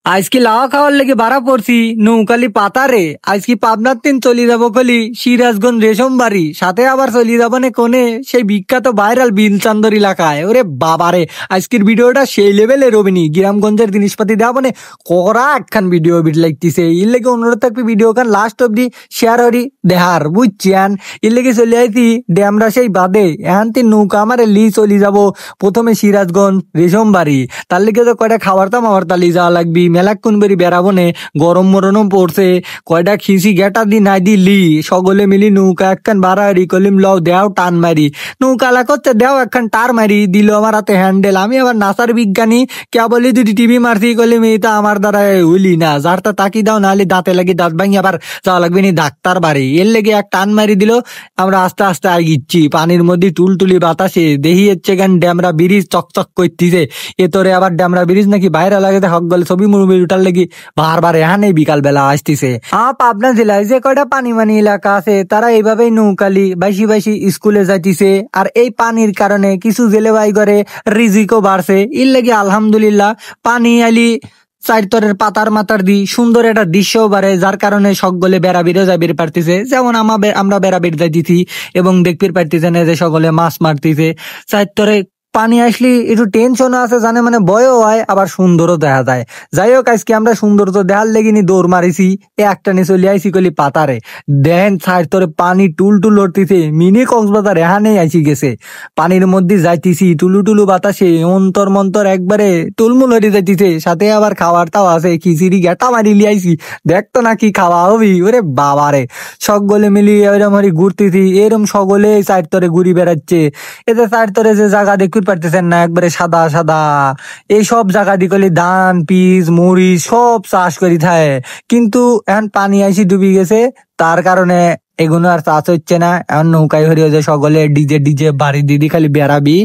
আজকে লাওয়া খাওয়ার লেগে বাড়া পড়ছি নৌকালি পাতারে। আজকে পাবনার তিন চলি যাবো কলি সিরাজগঞ্জ রেশম বাড়ি, সাথে আবার চলি যাবো নে কোনে সেই বিখ্যাত ভাইরাল বিলচান্দর এলাকায়। ওরে বাবারে, আজকের ভিডিওটা সেই লেভেলে রবিনি গ্রামগঞ্জের জিনিসপাতি দেওয়া মানে করা একখান ভিডিও বিট লাগতেছে। এর লেগে অনুরোধ থাকবে ভিডিও খান লাস্ট অব্দি শেয়ার হরি দেহার, বুঝছেন? এর লেগে চলে আইছি ড্যামরা সেই বাদে এখন তিন নৌকা আমারে লি চলি যাবো প্রথমে সিরাজগঞ্জ রেশম বাড়ি। তার লেগে তো কয়টা খাবার আমার তালি যাওয়া লাগবি, মেলাক্ষণ বেরি বেড়াবো নে, গরম মরণও পড়ছে। কয়টা খিসি গেটা দি নাই দিলি সকলে মিলি নৌকা একখান বাড়াড়ি কলিম লও দেও টান মারি, নৌকা লা করছে দেও একখান টার মারি দিল আমার হাতে হ্যান্ডেল। আমি আবার নাসার বিজ্ঞানী কে বলি দুটি টিভি মারছি কলিম এটা আমার দ্বারা হইলি না, যারটা তাকি দাও নাহলে দাঁতে লাগি দাঁত ভাঙি আবার যাওয়া লাগবে নি ডাক্তার বাড়ি। এর লেগে এক টান মারি দিল, আমরা আস্তে আস্তে আগিচ্ছি পানির মধ্যে টুলটুলি বাতাসে দেখি হচ্ছে গান ড্যামরা ব্রিজ চকচক করতেছে। এ তোরে আবার ড্যামরা ব্রিজ নাকি বাইরে লাগে হক গলে ছবি মুরবি উঠার লেগে বারবার এখানে বিকাল বেলা আসতেছে। পাবনা জেলায় যে কয়টা পানি মানি এলাকা আছে তারা এইভাবেই নৌকালি বাইশি বাইশি স্কুলে যাইতেছে। আর এই পানির কারণে কিছু জেলে বাই করে রিজিকও বাড়ছে। এর লেগে আলহামদুলিল্লাহ পানি আলি চারতরের পাতার মাতার দি সুন্দর একটা দৃশ্যও বাড়ে, যার কারণে সকলে বেড়াবিরও যাবির পারতেছে। যেমন আমরা বেড়াবির যাইতেছি এবং দেখবির পারতেছে না যে সকলে মাছ মারতেছে। চারতরে পানি আসলে একটু টেনশনও আছে জানে মানে ভয়ও হয়, আবার সুন্দরও দেখা যায়। যাই হোক আজকে আমরা সুন্দর তো দেখার লেগিনি দৌড় মারিছি একটা নিয়ে চলে আইসি কলি পাতারে। দেখেন সাইড তোরে পানি টুল টুল উঠতেছে, মিনি কক্সবাজার এখানেই আইসি গেছে। পানির মধ্যে যাইতেছি টুলু টুলু বাতাসে অন্তর মন্তর একবারে টুলমুল হয়ে যাইতেছে। সাথে আবার খাওয়ারটাও আছে, খিচিড়ি গেটা মারি লিয়াইছি, দেখতো না কি খাওয়া হবি। ওরে বাবারে, সকলে মিলিয়ে এরম হারি ঘুরতেছি, এরম সকলে সাইড তোরে ঘুরি বেড়াচ্ছে। এতে সাইড তোরে যে জায়গা দেখতে পারতেছেন না একবারে সাদা সাদা, এই সব জায়গা দিকলি ধান পিস মুড়ি সব চাষ করি থাকে। কিন্তু এখন পানি আইসি ডুবি গেছে, তার কারণে এগুলো আর চাষ হচ্ছে না। এখন নৌকায় হরি যে সকলে ডিজে ডিজে বাড়ি দিদি খালি বেড়াবি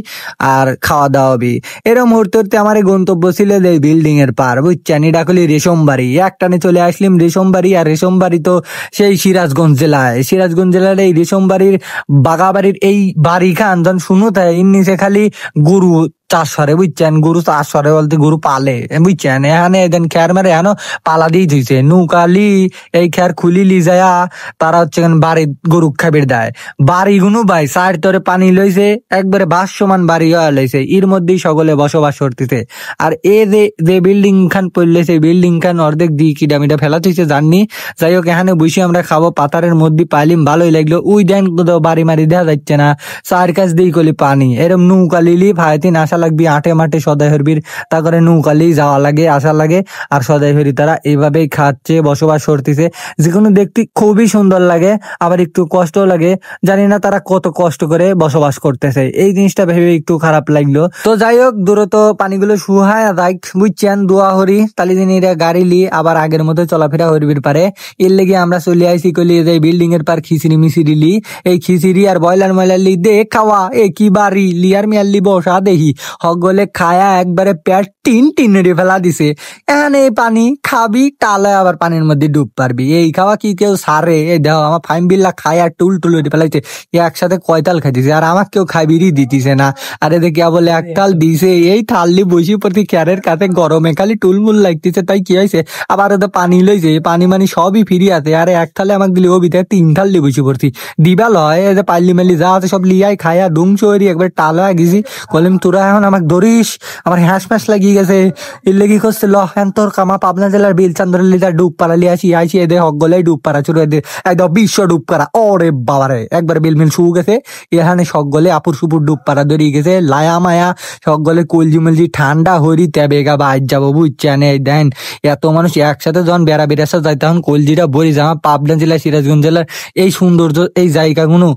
আর খাওয়া দাওয়া হবি। এরম হরতে হরতে আমার এই গন্তব্য ছিল এই বিল্ডিং এর পার, বুঝছেন? এটা খালি রেশম বাড়ি। একটানে চলে আসলাম রেশম বাড়ি। আর রেশম বাড়ি তো সেই সিরাজগঞ্জ জেলায়। সিরাজগঞ্জ জেলার এই রেশম বাড়ির বাগাবাড়ির এই বাড়ি খান যখন শুনো তাই এর নিচে খালি গরু চাষ করে, বুঝছেন? গরু চাষ করে বলতে গরু পালে, বুঝছেন? এখানে এদিন খেয়ার মারে এখানো পালা দিয়ে দিয়েছে নৌকালি এই খেয়ার খুলি লি যায়া তারা হচ্ছে বাড়ি গরু খাবির দেয়। বাড়িগুলো ভাই সাইড তোরে পানি লইছে একবারে ভাসমান বাড়ি হয়ে লইছে, এর মধ্যেই সকলে বসবাস করতেছে। আর এ যে বিল্ডিং খান পড়লে সেই বিল্ডিং খান অর্ধেক দিয়ে কিডামিটা ফেলা থইছে জাননি। যাই হোক এখানে বসে আমরা খাবো, পাতারের মধ্যে পাইলিম ভালোই লাগলো। ওই দেন বাড়ি মারি দেখা যাচ্ছে না, চার কাছ দিয়ে কলি পানি। এরম নৌকা লিলি ভাইতিন আসা লাগবি আটে মাঠে সদাই হরবির, তা করে নৌকালি যাওয়া লাগে আসা লাগে। আর সদাই হরি তারা এইভাবেই খাচ্ছে বসবাস করতেছে, যেগুলো দেখতে খুবই সুন্দর লাগে আবার একটু কষ্ট লাগে। জানি না তারা কত কষ্ট করে বসবাস করতেছে, এই জিনিসটা ভেবে একটু খারাপ লাগলো। তো যাই হোক দ্রুত পানিগুলো সুহায় যাই, বুঝছেন? দোয়া হরি তালি দিন এরা গাড়ি লি আবার আগের মতো চলাফেরা হরবির পারে। এর লেগে আমরা চলে আইসি কলি যে বিল্ডিং এর পার খিচিড়ি মিচিড়ি লি, এই খিচিড়ি আর বয়লার ময়লার লি দে খাওয়া এ কি বাড়ি লিয়ার মিয়ার লি বসা দেখি হগলে খায়া একবারে পেট টিন টিন ফেলা দিছে। এখানে এই পানি খাবি টালে আবার পানির মধ্যে ডুব পারবি, এই খাওয়া কি কেউ সারে? এই দেখো আমার ফাইম বিল্লা খায় আর টুল টুল ফেলাইছে, একসাথে কয়তাল খাইতেছে আর আমার কেউ খাইবিরই দিতেছে না। আরে দেখি বলে এক তাল দিছে, এই থাললি বসি প্রতি ক্যারের কাছে গরমে খালি টুলমুল লাগতেছে। তাই কি হয়েছে আবার ওদের পানি লইছে, পানি মানি সবই ফিরি আছে। আরে এক থালে আমাকে দিলে ও ভিতরে তিন থাল দিয়ে বসে পড়ছি, দিবা লয় এই যে পাল্লি মাল্লি যা আছে সব লিয়াই খায়া দুম চৌরি একবার টালা গেছি। কলিম তোরা এখন আমাকে ধরিস, আমার হ্যাঁস ম্যাস লাগিয়ে গেছে। এর লেগে করছে ল হ্যান তোর কামা পাবনা জেলার বিলচান্দরের লিটার ডুব পাড়ালি আসি আইসি এদের হক গলে ডুব পাড়া চুরে এদের একদম বিশ্ব ডুব পাড়া। ওরে বাবারে একবার বিলমিল শু গেছে, এখানে সক গলে আপুর সুপুর ডুব পাড়া ধরিয়ে গেছে। লায়া মায়া সক গলে কলজি মলজি ঠান্ডা হরি তেবেগা বাইর যাবো, বুঝছেন? এই দেন এত মানুষ একসাথে যখন বেড়া বেড়াসা যায় তখন কলজিটা ভরি যাওয়া। পাবনা জেলা সিরাজগঞ্জ জেলার এই সৌন্দর্য এই জায়গাগুলো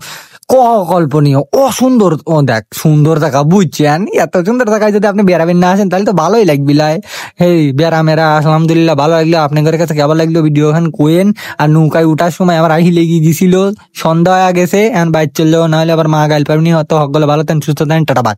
অকল্পনীয় অসুন্দর। ও দেখ সুন্দর জায়গা, বুঝছেন? এত সুন্দর জায়গায় যদি আপনি বেড়াবেন না আসেন তাহলে তো ভালোই লাগবি লাই। হেই বেড়া মেরা আলহামদুলিল্লাহ ভালো লাগলো। আপনাদের কাছে কেমন লাগলো ভিডিও খান কোয়েন। আর নৌকায় উঠার সময় আমার আহি লেগে গেছিল, সন্ধ্যা হয়ে গেছে এখন বাইর চললেও না হলে আবার মা গাইল পারবনি। হয়তো হক গলে ভালো থাকেন সুস্থ থাকেন, টাটা বাই।